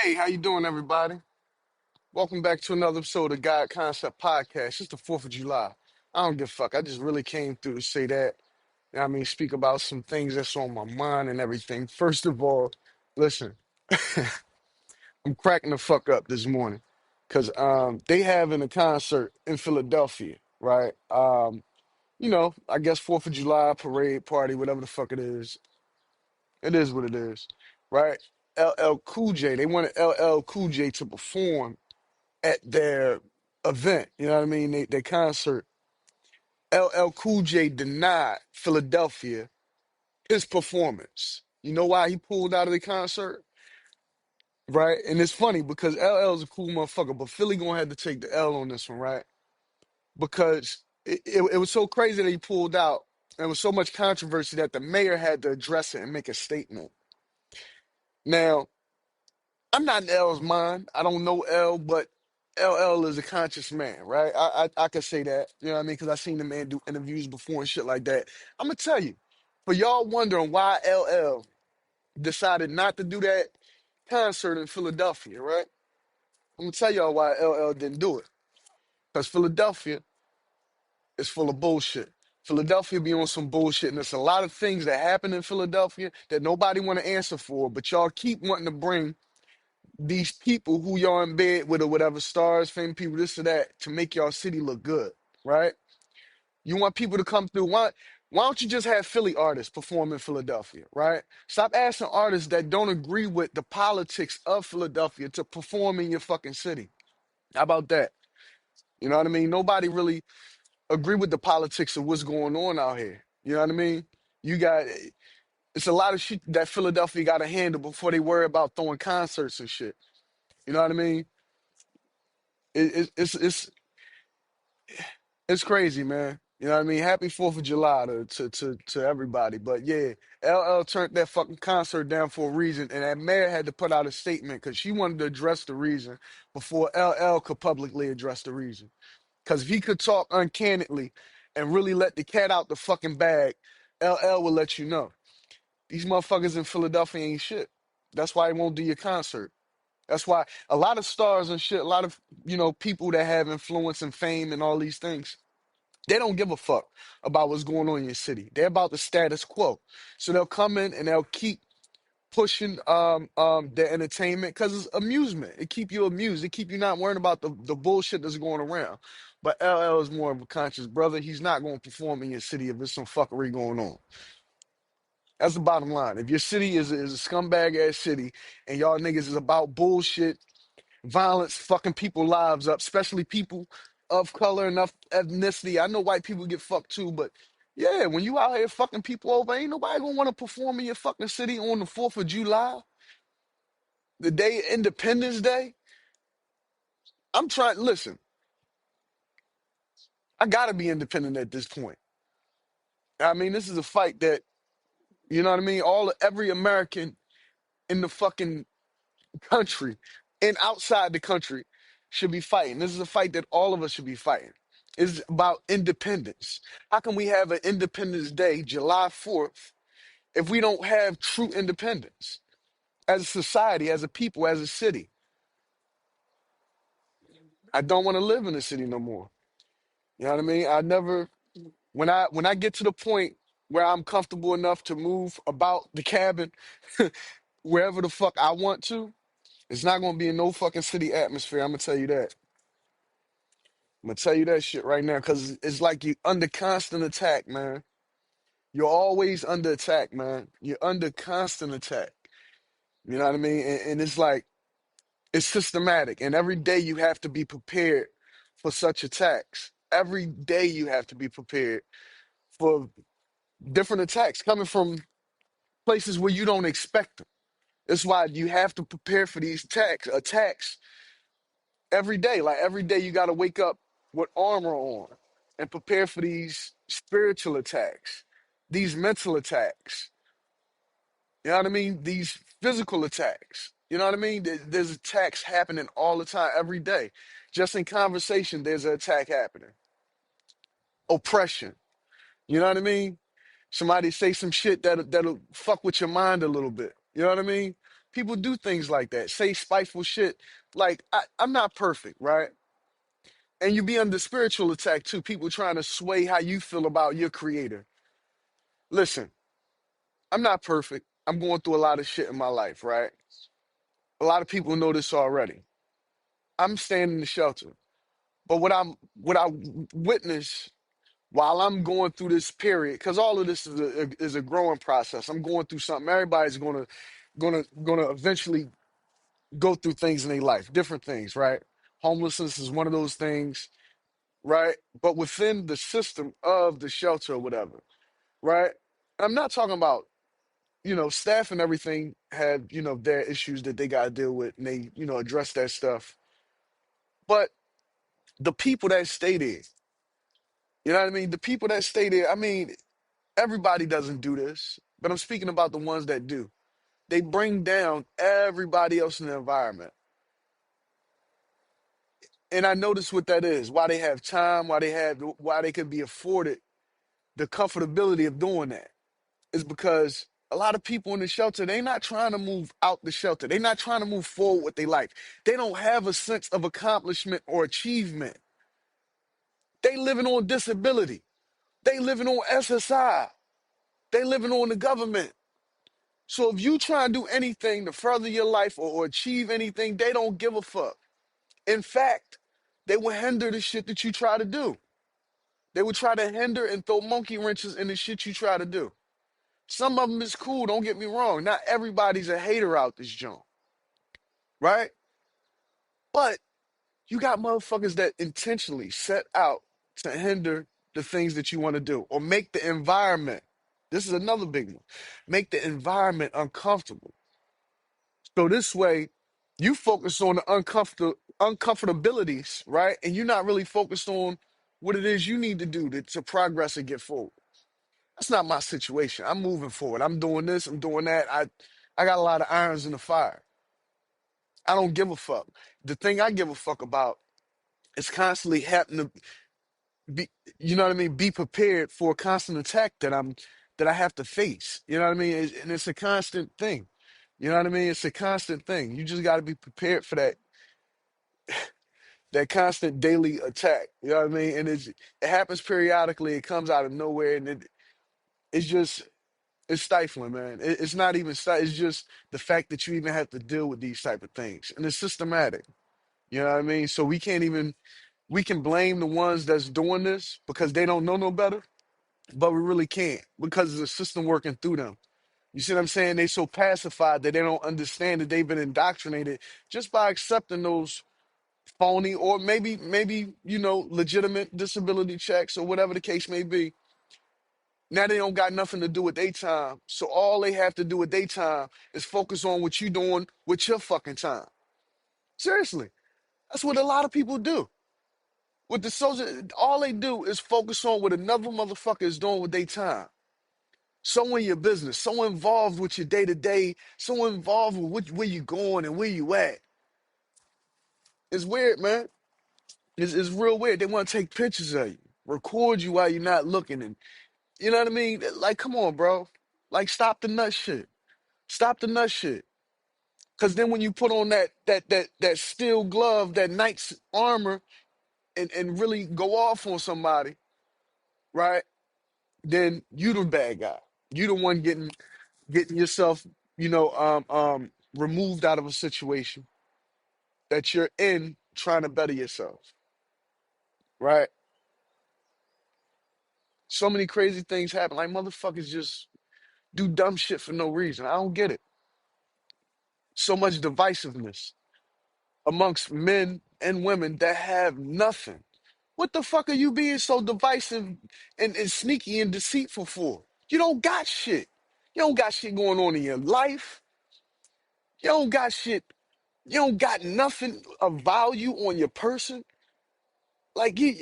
Hey, how you doing, everybody? Welcome back to another episode of God Concept Podcast. It's the 4th of July. I don't give a fuck. I just really came through to say that. You know what I mean, speak about some things that's on my mind and everything. First of all, listen, I'm cracking the fuck up this morning because they having a concert in Philadelphia, right? I guess 4th of July parade party, whatever the fuck it is. It is what it is, right? LL Cool J, they wanted LL Cool J to perform at their event. You know what I mean? Their concert. LL Cool J denied Philadelphia his performance. You know why he pulled out of the concert? Right? And it's funny because LL is a cool motherfucker, but Philly gonna have to take the L on this one, right? Because it was so crazy that he pulled out. There was so much controversy that the mayor had to address it and make a statement. Now, I'm not in L's mind. I don't know L, but LL is a conscious man, right? I could say that, you know what I mean? Because I seen the man do interviews before and shit like that. I'm gonna tell you, for y'all wondering why LL decided not to do that concert in Philadelphia, right? I'm gonna tell y'all why LL didn't do it. Because Philadelphia is full of bullshit. Philadelphia be on some bullshit, and there's a lot of things that happen in Philadelphia that nobody want to answer for, but y'all keep wanting to bring these people who y'all in bed with or whatever, stars, famous people, this or that, to make y'all city look good, right? You want people to come through. Why don't you just have Philly artists perform in Philadelphia, right? Stop asking artists that don't agree with the politics of Philadelphia to perform in your fucking city. How about that? You know what I mean? Nobody really agree with the politics of what's going on out here. You know what I mean? You got it's a lot of shit that Philadelphia got to handle before they worry about throwing concerts and shit. You know what I mean? It's It's crazy, man. You know what I mean? Happy 4th of July to everybody. But yeah, LL turned that fucking concert down for a reason, and that mayor had to put out a statement because she wanted to address the reason before LL could publicly address the reason. Because if he could talk uncannily and really let the cat out the fucking bag, LL will let you know. These motherfuckers in Philadelphia ain't shit. That's why he won't do your concert. That's why a lot of stars and shit, a lot of, people that have influence and fame and all these things, they don't give a fuck about what's going on in your city. They're about the status quo. So they'll come in and they'll keep pushing their entertainment because it's amusement. It keep you amused. It keep you not worrying about the bullshit that's going around. But LL is more of a conscious brother. He's not going to perform in your city if there's some fuckery going on. That's the bottom line. If your city is a scumbag ass city and y'all niggas is about bullshit, violence, fucking people lives up, especially people of color and of ethnicity. I know white people get fucked too, but yeah, when you out here fucking people over, ain't nobody gonna want to perform in your fucking city on the 4th of July, the day of Independence Day. I'm trying, listen, I gotta be independent at this point. I mean, this is a fight that, you know what I mean? Every American in the fucking country and outside the country should be fighting. This is a fight that all of us should be fighting. It's about independence. How can we have an Independence Day, July 4th, if we don't have true independence as a society, as a people, as a city? I don't want to live in the city no more. You know what I mean? I never when I get to the point where I'm comfortable enough to move about the cabin wherever the fuck I want to, it's not gonna be in no fucking city atmosphere. I'm gonna tell you that. I'm gonna tell you that shit right now because it's like you under constant attack, man. You're always under attack, man. You're under constant attack. You know what I mean? And it's like it's systematic, and every day you have to be prepared for such attacks. Every day you have to be prepared for different attacks coming from places where you don't expect them. That's why you have to prepare for these attacks every day. Like every day, you got to wake up with armor on and prepare for these spiritual attacks, these mental attacks. You know what I mean? These physical attacks. You know what I mean? There's attacks happening all the time, every day. Just in conversation, there's an attack happening. Oppression. You know what I mean? Somebody say some shit that'll fuck with your mind a little bit. You know what I mean? People do things like that, say spiteful shit. Like, I'm not perfect, right? And you be under spiritual attack too. People trying to sway how you feel about your creator. Listen, I'm not perfect. I'm going through a lot of shit in my life, right? A lot of people know this already. I'm staying in the shelter. But what I witness while I'm going through this period, because all of this is a growing process. I'm going through something. Everybody's gonna eventually go through things in their life, different things, right? Homelessness is one of those things, right? But within the system of the shelter or whatever, right? I'm not talking about, staff and everything had, their issues that they got to deal with and they, address that stuff. But the people that stay there, you know what I mean? The people that stay there, I mean, everybody doesn't do this, but I'm speaking about the ones that do. They bring down everybody else in the environment. And I notice what that is, why they have time, why they could be afforded the comfortability of doing that is because a lot of people in the shelter, they not trying to move out the shelter. They not trying to move forward with their life. They don't have a sense of accomplishment or achievement. They living on disability. They living on SSI. They living on the government. So if you try and do anything to further your life or achieve anything, they don't give a fuck. In fact, they will hinder the shit that you try to do. They would try to hinder and throw monkey wrenches in the shit you try to do. Some of them is cool, don't get me wrong. Not everybody's a hater out this joint, right? But you got motherfuckers that intentionally set out to hinder the things that you want to do or make the environment. This is another big one. Make the environment uncomfortable. So this way, you focus on the uncomfortabilities, right? And you're not really focused on what it is you need to do to progress and get forward. That's not my situation. I'm moving forward. I'm doing this. I'm doing that. I got a lot of irons in the fire. I don't give a fuck. The thing I give a fuck about is constantly having to be, you know what I mean, be prepared for a constant attack that I have to face. You know what I mean? And it's a constant thing. You know what I mean? It's a constant thing. You just got to be prepared for that constant daily attack. You know what I mean? And it happens periodically. It comes out of nowhere, and it's just it's stifling, man. It's not even it's just the fact that you even have to deal with these type of things, and it's systematic. You know what I mean? So we can blame the ones that's doing this because they don't know no better, but we really can't because there's a system working through them. You see what I'm saying? They so pacified that they don't understand that they've been indoctrinated just by accepting those phony or maybe legitimate disability checks or whatever the case may be. Now they don't got nothing to do with their time, so all they have to do with their time is focus on what you doing with your fucking time. Seriously, that's what a lot of people do. With the social, all they do is focus on what another motherfucker is doing with their time. So in your business, so involved with your day to day, so involved with where you going and where you at. It's weird, man. It's real weird. They want to take pictures of you, record you while you're not looking, and you know what I mean? Like, come on, bro. Like, stop the nut shit. Stop the nut shit. Cause then when you put on that steel glove, that knight's armor, and really go off on somebody, right? Then you the bad guy. You the one getting yourself, removed out of a situation that you're in trying to better yourself, right? So many crazy things happen. Like motherfuckers just do dumb shit for no reason. I don't get it. So much divisiveness amongst men and women that have nothing. What the fuck are you being so divisive and sneaky and deceitful for? You don't got shit. You don't got shit going on in your life. You don't got shit. You don't got nothing of value on your person. Like you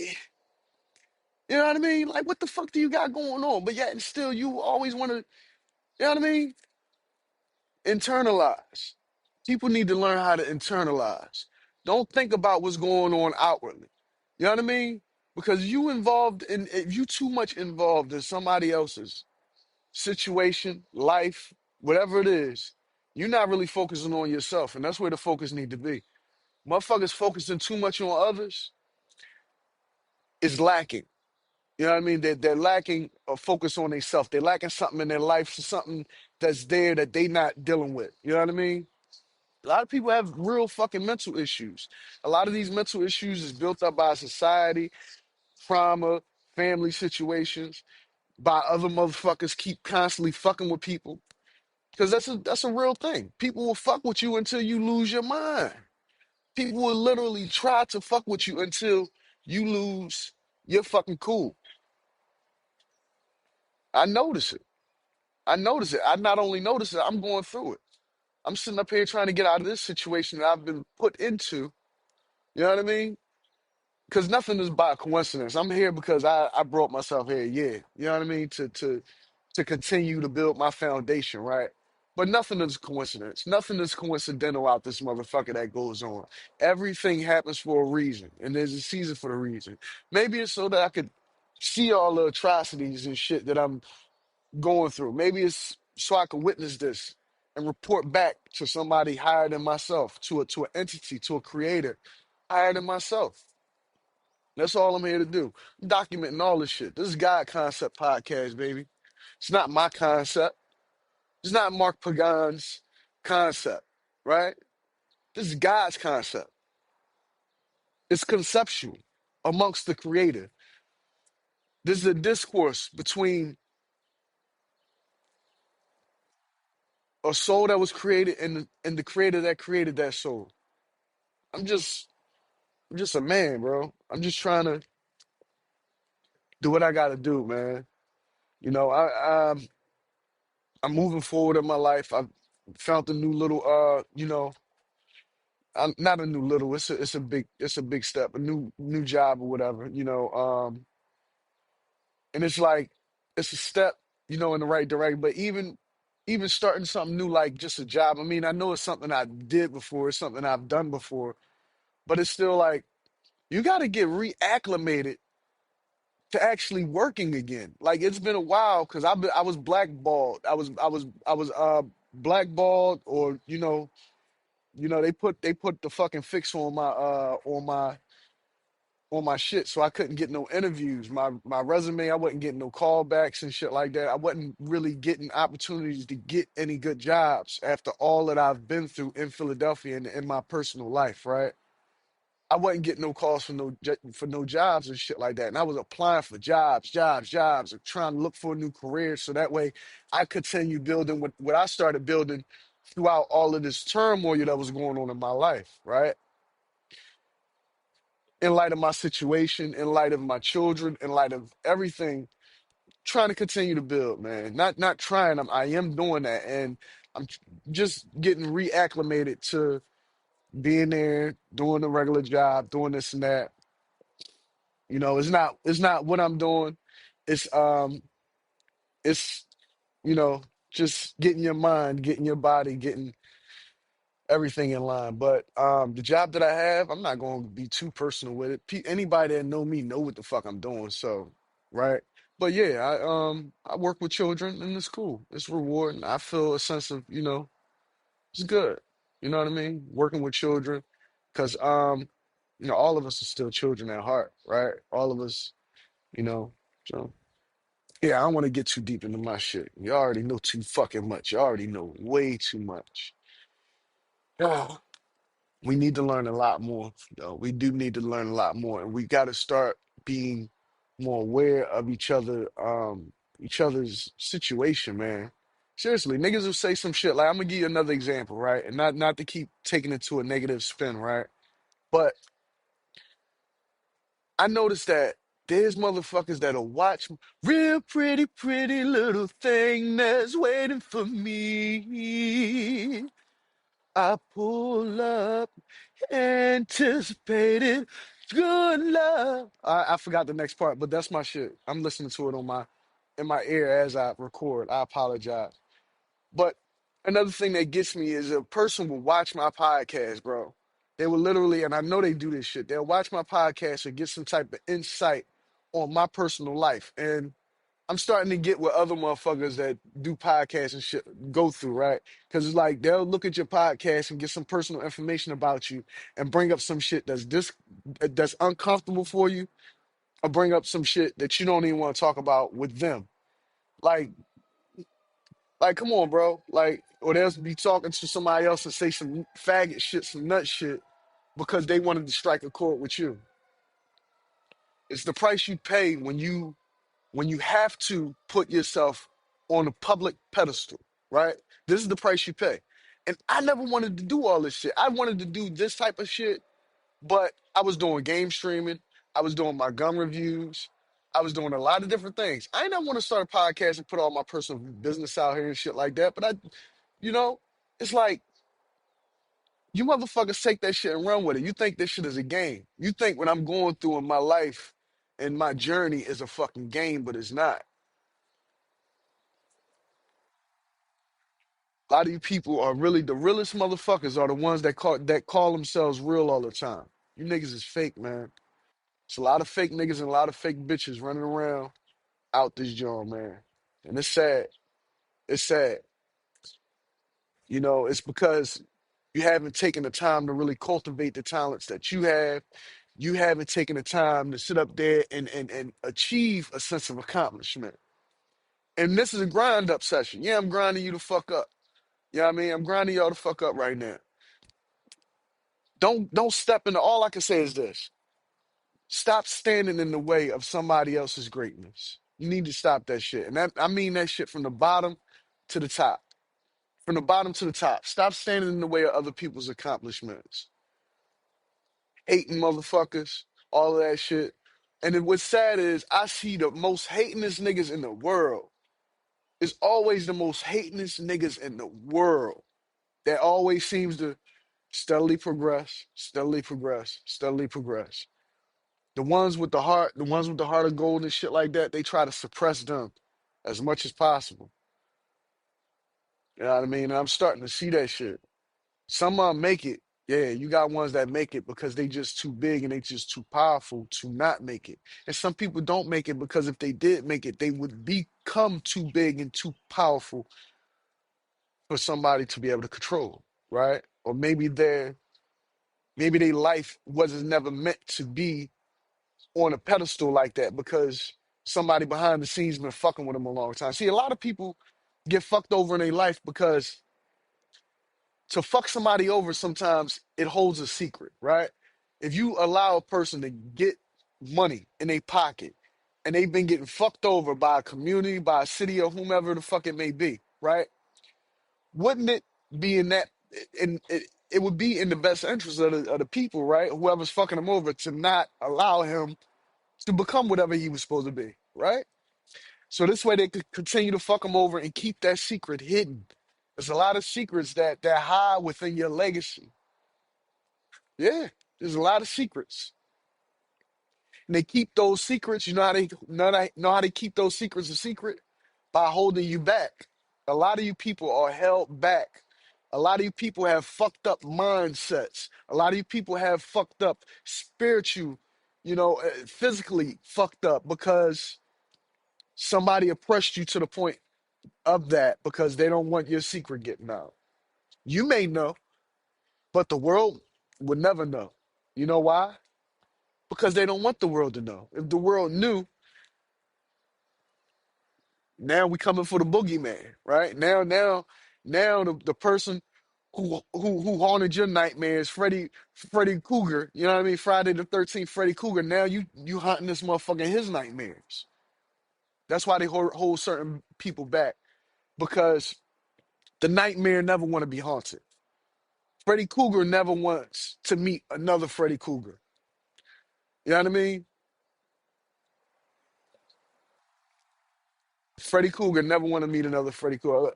know what I mean? Like what the fuck do you got going on? But yet and still you always want to, you know what I mean? Internalize. People need to learn how to internalize. Don't think about what's going on outwardly. You know what I mean? Because if you too much involved in somebody else's situation, life, whatever it is, You're not really focusing on yourself, and that's where the focus need to be. Motherfuckers focusing too much on others is lacking. You know what I mean? They're lacking a focus on themselves. They're lacking something in their life, something that's there that they not dealing with. You know what I mean? A lot of people have real fucking mental issues. A lot of these mental issues is built up by society, trauma, family situations, by other motherfuckers keep constantly fucking with people. Because that's a real thing. People will fuck with you until you lose your mind. People will literally try to fuck with you until you lose your fucking cool. I notice it. I notice it. I not only notice it, I'm going through it. I'm sitting up here trying to get out of this situation that I've been put into. You know what I mean? Because nothing is by coincidence. I'm here because I brought myself here, yeah. You know what I mean? To continue to build my foundation, right? But nothing is coincidence. Nothing is coincidental out this motherfucker that goes on. Everything happens for a reason, and there's a season for the reason. Maybe it's so that I could see all the atrocities and shit that I'm going through. Maybe it's so I can witness this and report back to somebody higher than myself, to an entity, to a creator higher than myself. That's all I'm here to do. I'm documenting all this shit. This is God Concept Podcast, baby. It's not my concept. It's not Mark Pagan's concept, right? This is God's concept. It's conceptual amongst the creator. This is a discourse between a soul that was created and the creator that created that soul. I'm just I'm just a man, bro. I'm just trying to do what I gotta do, man. You know, I'm moving forward in my life. I've found a new little I'm not a new little. It's a big step, a new job or whatever. And it's like it's a step, in the right direction. But even starting something new, like just a job. I mean, I know it's something I did before, it's something I've done before, but it's still like you got to get reacclimated to actually working again. Like it's been a while because I was blackballed. I was blackballed, or they put the fucking fix on my shit, so I couldn't get no interviews. My resume, I wasn't getting no callbacks and shit like that. I wasn't really getting opportunities to get any good jobs after all that I've been through in Philadelphia and in my personal life, right? I wasn't getting no calls for no jobs and shit like that. And I was applying for jobs, and trying to look for a new career so that way I continue building what I started building throughout all of this turmoil that was going on in my life, right? In light of my situation, in light of my children, in light of everything, trying to continue to build, man. Not trying. I am doing that, and I'm just getting reacclimated to being there, doing the regular job, doing this and that. It's not what I'm doing. It's you know just getting your mind, getting your body, getting everything in line. But the job that I have, I'm not going to be too personal with it. Anybody that know me know what the fuck I'm doing. So, right. But yeah, I work with children and it's cool. It's rewarding. I feel a sense of, it's good. You know what I mean? Working with children, because all of us are still children at heart, right? All of us, you know. So yeah, I don't want to get too deep into my shit. You already know too fucking much. You already know way too much. We need to learn a lot more, though. We do need to learn a lot more, and we got to start being more aware of each other's situation, man. Seriously, niggas will say some shit like, I'm gonna give you another example, right? And not to keep taking it to a negative spin, right? But I noticed that there's motherfuckers that'll watch real pretty, pretty little thing that's waiting for me. I pull up, anticipated, good love. I forgot the next part, but that's my shit. I'm listening to it in my ear as I record. I apologize. But another thing that gets me is a person will watch my podcast, bro. They will literally, and I know they do this shit. They'll watch my podcast and get some type of insight on my personal life. And I'm starting to get what other motherfuckers that do podcasts and shit go through, right? Because it's like they'll look at your podcast and get some personal information about you and bring up some shit that's uncomfortable for you, or bring up some shit that you don't even want to talk about with them. Like, like, come on, bro. Like, or they'll be talking to somebody else and say some faggot shit, some nut shit, because they wanted to strike a chord with you. It's the price you pay when you have to put yourself on a public pedestal, right? This is the price you pay. And I never wanted to do all this shit. I wanted to do this type of shit, but I was doing game streaming. I was doing my gun reviews. I was doing a lot of different things. I didn't want to start a podcast and put all my personal business out here and shit like that. But you know, it's like you motherfuckers take that shit and run with it. You think this shit is a game. You think what I'm going through in my life and my journey is a fucking game, but it's not. A lot of you people are really the realest motherfuckers are the ones that call themselves real all the time. You niggas is fake, man. It's a lot of fake niggas and a lot of fake bitches running around out this joint, man. And it's sad. It's sad. You know, it's because you haven't taken the time to really cultivate the talents that you have. You haven't taken the time to sit up there and achieve a sense of accomplishment. And this is a grind up session. Yeah, I'm grinding you the fuck up. You know what I mean? I'm grinding y'all the fuck up right now. Don't step into all I can say is this. Stop standing in the way of somebody else's greatness. You need to stop that shit. And I mean that shit from the bottom to the top. From the bottom to the top. Stop standing in the way of other people's accomplishments. Hating motherfuckers, all of that shit. And then what's sad is I see the most hatingest niggas in the world. It's always the most hatingest niggas in the world that always seems to steadily progress, steadily progress, steadily progress. The ones with the heart of gold and shit like that, they try to suppress them as much as possible. You know what I mean? And I'm starting to see that shit. Some of them make it. Yeah, you got ones that make it because they just too big and they just too powerful to not make it. And some people don't make it because if they did make it, they would become too big and too powerful for somebody to be able to control, right? Or maybe their life wasn't never meant to be on a pedestal like that because somebody behind the scenes been fucking with them a long time. See, a lot of people get fucked over in their life because to fuck somebody over sometimes it holds a secret, right? If you allow a person to get money in their pocket and they've been getting fucked over by a community, by a city, or whomever the fuck it may be, right? Wouldn't it be in that in it would be in the best interest of the people, right? Whoever's fucking him over to not allow him to become whatever he was supposed to be, right? So this way they could continue to fuck him over and keep that secret hidden. There's a lot of secrets that hide within your legacy. Yeah, there's a lot of secrets. And they keep those secrets. You know how they keep those secrets a secret? By holding you back. A lot of you people are held back. A lot of you people have fucked up mindsets. A lot of you people have fucked up spiritual, physically fucked up because somebody oppressed you to the point of that because they don't want your secret getting out. You may know, but the world would never know. You know why? Because they don't want the world to know. If the world knew, now we coming for the boogeyman, right? Now the person who haunted your nightmares, Freddy Cougar, you know what I mean? Friday the 13th, Freddy Cougar. Now you hunting this motherfucker in his nightmares. That's why they hold certain people back because the nightmare never want to be haunted. Freddy Cougar never wants to meet another Freddy Cougar. You know what I mean? Freddy Cougar never want to meet another Freddy Cougar.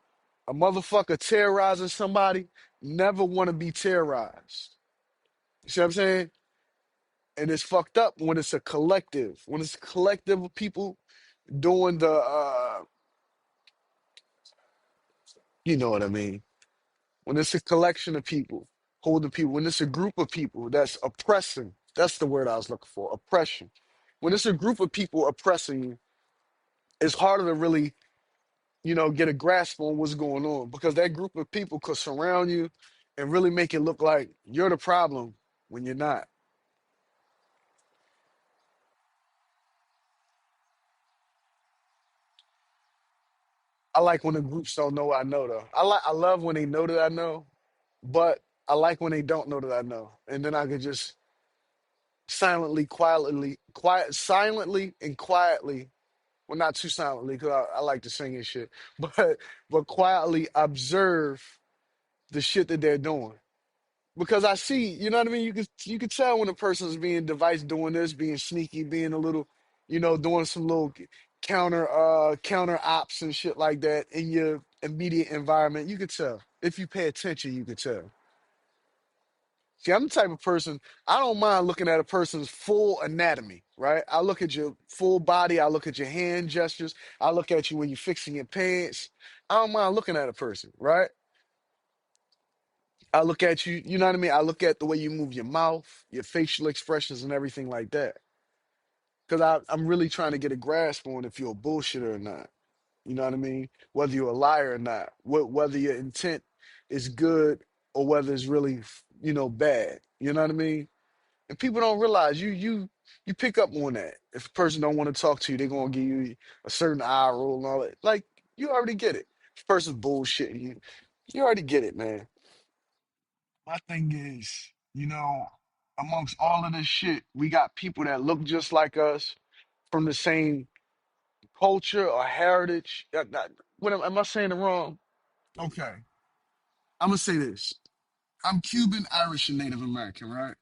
A motherfucker terrorizing somebody never want to be terrorized. You see what I'm saying? And it's fucked up when it's a collective. When it's a collective of people doing you know what I mean? When it's a collection of people holding people, when it's a group of people that's oppressing, that's the word I was looking for, oppression. When it's a group of people oppressing you, it's harder to really, get a grasp on what's going on because that group of people could surround you and really make it look like you're the problem when you're not. I like when the groups don't know I know though. I love when they know that I know, but I like when they don't know that I know. And then I could just silently and quietly, well, not too silently because I like to sing and shit, but quietly observe the shit that they're doing. Because I see, you know what I mean? You could tell when a person's being device doing this, being sneaky, being a little, doing some little counter ops and shit like that in your immediate environment. You could tell. If you pay attention, you could tell. See, I'm the type of person, I don't mind looking at a person's full anatomy, right? I look at your full body, I look at your hand gestures, I look at you when you're fixing your pants. I don't mind looking at a person, right? I look at you, you know what I mean? I look at the way you move your mouth, your facial expressions, and everything like that. Because I'm really trying to get a grasp on if you're a bullshitter or not. You know what I mean? Whether you're a liar or not, whether your intent is good or whether it's really, bad. You know what I mean? And people don't realize you pick up on that. If a person don't want to talk to you, they're gonna give you a certain eye roll and all that. Like you already get it. If a person's bullshitting you, you already get it, man. My thing is, amongst all of this shit, we got people that look just like us from the same culture or heritage. What am I saying it wrong? Okay, I'm gonna say this. I'm Cuban, Irish, and Native American, right?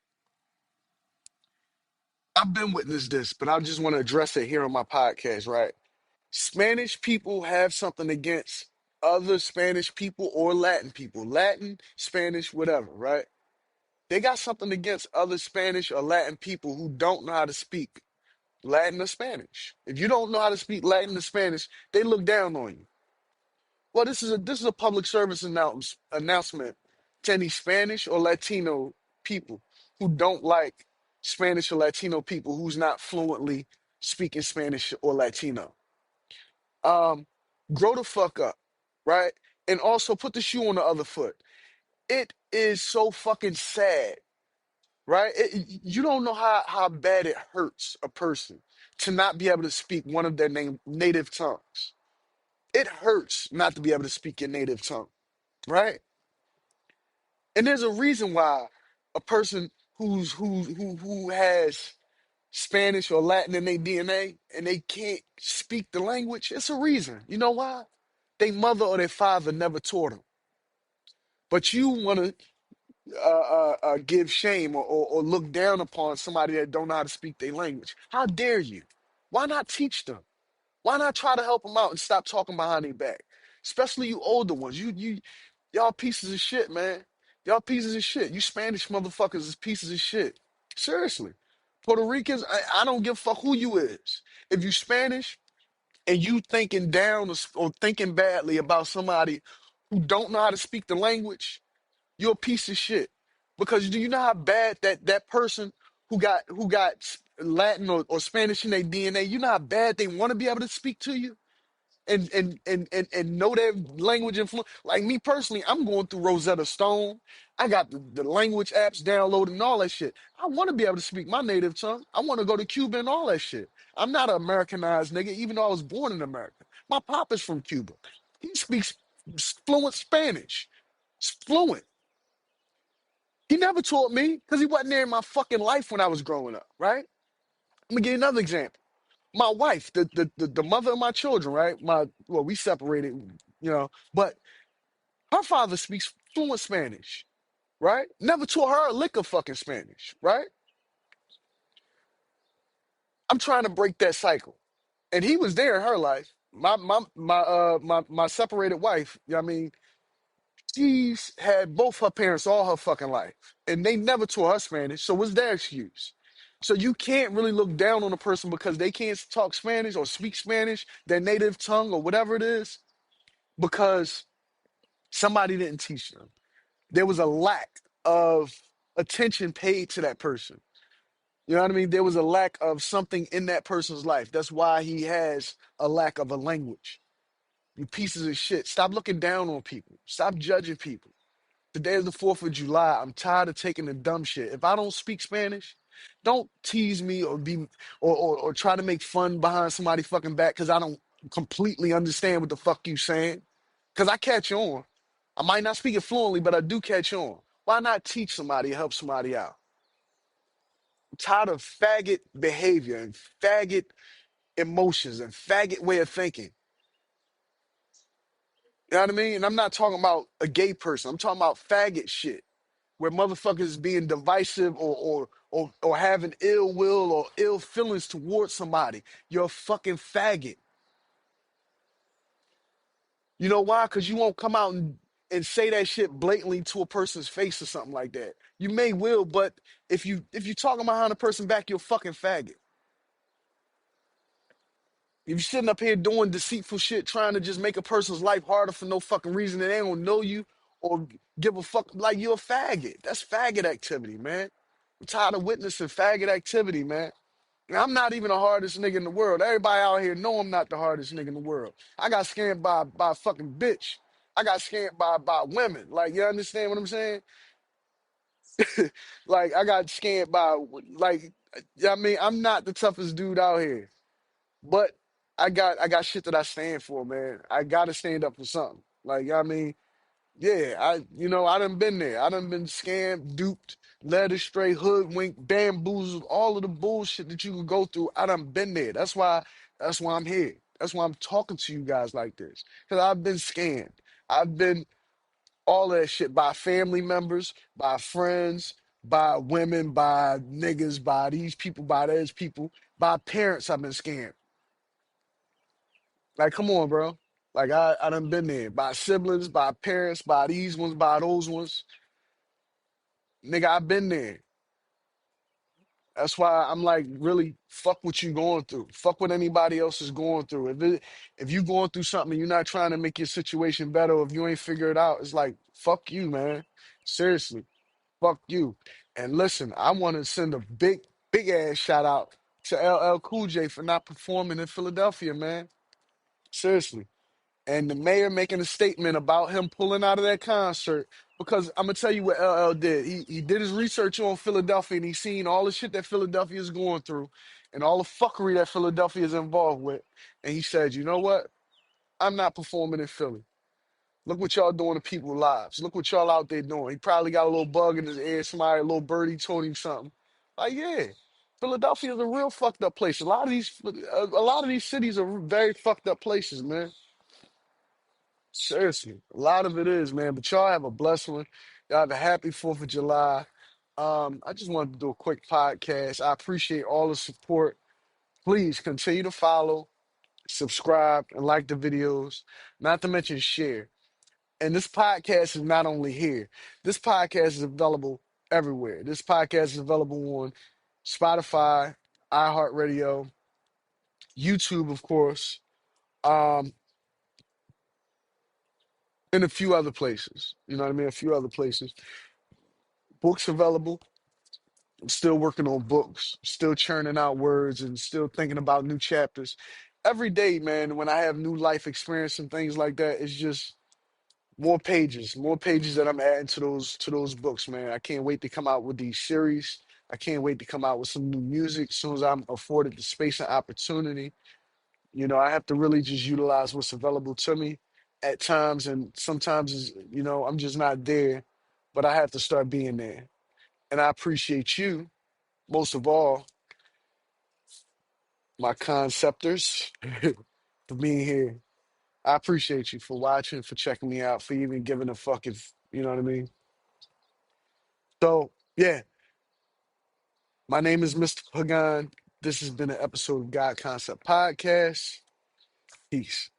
I've been witness this, but I just want to address it here on my podcast, right? Spanish people have something against other Spanish people or Latin people, Latin, Spanish, whatever, right? They got something against other Spanish or Latin people who don't know how to speak Latin or Spanish. If you don't know how to speak Latin or Spanish, they look down on you. Well, this is a public service announcement to any Spanish or Latino people who don't like Spanish or Latino people who's not fluently speaking Spanish or Latino. Um, Grow the fuck up, right? And also put the shoe on the other foot. It is so fucking sad, right? You don't know how bad it hurts a person to not be able to speak one of their native tongues. It hurts not to be able to speak your native tongue, right? And there's a reason why a person who has Spanish or Latin in their DNA and they can't speak the language, it's a reason. You know why? Their mother or their father never taught them. But you want to give shame or look down upon somebody that don't know how to speak their language. How dare you? Why not teach them? Why not try to help them out and stop talking behind their back? Especially you older ones. Y'all pieces of shit, man. Y'all pieces of shit. You Spanish motherfuckers is pieces of shit. Seriously. Puerto Ricans, I don't give a fuck who you is. If you Spanish and you thinking down or thinking badly about somebody who don't know how to speak the language, you're a piece of shit. Because do you know how bad that person who got Latin or Spanish in their DNA, you know how bad they want to be able to speak to you? And know their language and like me personally, I'm going through Rosetta Stone. I got the language apps downloaded and all that shit. I want to be able to speak my native tongue. I want to go to Cuba and all that shit. I'm not an Americanized nigga, even though I was born in America. My pop is from Cuba. He speaks fluent Spanish. Fluent. He never taught me because he wasn't there in my fucking life when I was growing up, right? Let me give you another example. My wife, the mother of my children, right? We separated, but her father speaks fluent Spanish, right? Never taught her a lick of fucking Spanish, right? I'm trying to break that cycle. And he was there in her life. My separated wife, you know what I mean, she's had both her parents all her fucking life. And they never taught her Spanish. So what's their excuse? So you can't really look down on a person because they can't talk Spanish or speak Spanish, their native tongue or whatever it is, because somebody didn't teach them. There was a lack of attention paid to that person. You know what I mean? There was a lack of something in that person's life. That's why he has a lack of a language. You pieces of shit. Stop looking down on people. Stop judging people. Today is the 4th of July. I'm tired of taking the dumb shit. If I don't speak Spanish, don't tease me or be or try to make fun behind somebody fucking back because I don't completely understand what the fuck you saying. Because I catch on. I might not speak it fluently, but I do catch on. Why not teach somebody, help somebody out? I'm tired of faggot behavior and faggot emotions and faggot way of thinking. You know what I mean? And I'm not talking about a gay person. I'm talking about faggot shit where motherfuckers being divisive or having ill will or ill feelings towards somebody. You're a fucking faggot. You know why? Because you won't come out and say that shit blatantly to a person's face or something like that. You may will, but if you talking behind a person back, you're a fucking faggot. If you're sitting up here doing deceitful shit, trying to just make a person's life harder for no fucking reason, and they don't know you or give a fuck, like you're a faggot. That's faggot activity, man. I'm tired of witnessing faggot activity, man. And I'm not even the hardest nigga in the world. Everybody out here know I'm not the hardest nigga in the world. I got scammed by a fucking bitch. I got scammed by women. Like, you understand what I'm saying? Like, I got scammed by, like, I mean, I'm not the toughest dude out here. But I got shit that I stand for, man. I gotta stand up for something. Like, I mean, yeah, I done been there. I done been scammed, duped, led astray, hoodwinked, bamboozled, all of the bullshit that you can go through. I done been there. That's why I'm here. That's why I'm talking to you guys like this. Because I've been scammed. I've been all that shit by family members, by friends, by women, by niggas, by these people, by those people, by parents I've been scammed. Like, come on, bro. Like, I done been there by siblings, by parents, by these ones, by those ones. Nigga, I've been there. That's why I'm like, really, fuck what you going through. Fuck what anybody else is going through. If you going through something and you're not trying to make your situation better, or if you ain't figure it out, it's like, fuck you, man. Seriously, fuck you. And listen, I want to send a big ass shout out to LL Cool J for not performing in Philadelphia, man. Seriously. And the mayor making a statement about him pulling out of that concert. Because I'm gonna tell you what LL did. He did his research on Philadelphia and he seen all the shit that Philadelphia is going through and all the fuckery that Philadelphia is involved with. And he said, you know what? I'm not performing in Philly. Look what y'all doing to people's lives. Look what y'all out there doing. He probably got a little bug in his ear. Somebody, a little birdie told him something. Like, yeah, Philadelphia is a real fucked up place. A lot of these cities are very fucked up places, man. Seriously, a lot of it is, man. But y'all have a blessed one. Y'all have a happy 4th of July. I just wanted to do a quick podcast. I appreciate all the support. Please continue to follow, subscribe, and like the videos. Not to mention share. And this podcast is not only here. This podcast is available everywhere. This podcast is available on Spotify, iHeartRadio, YouTube, of course, um, and a few other places. You know what I mean? A few other places. Books available. I'm still working on books, still churning out words and still thinking about new chapters. Every day, man, when I have new life experience and things like that, it's just more pages that I'm adding to those books, man. I can't wait to come out with these series. I can't wait to come out with some new music as soon as I'm afforded the space and opportunity. I have to really just utilize what's available to me at times, and sometimes, I'm just not there, but I have to start being there. And I appreciate you most of all, my conceptors, for being here. I appreciate you for watching, for checking me out, for even giving a fuck if you know what I mean. So yeah, my name is Mr. Pagan. This has been an episode of God Concept Podcast. Peace.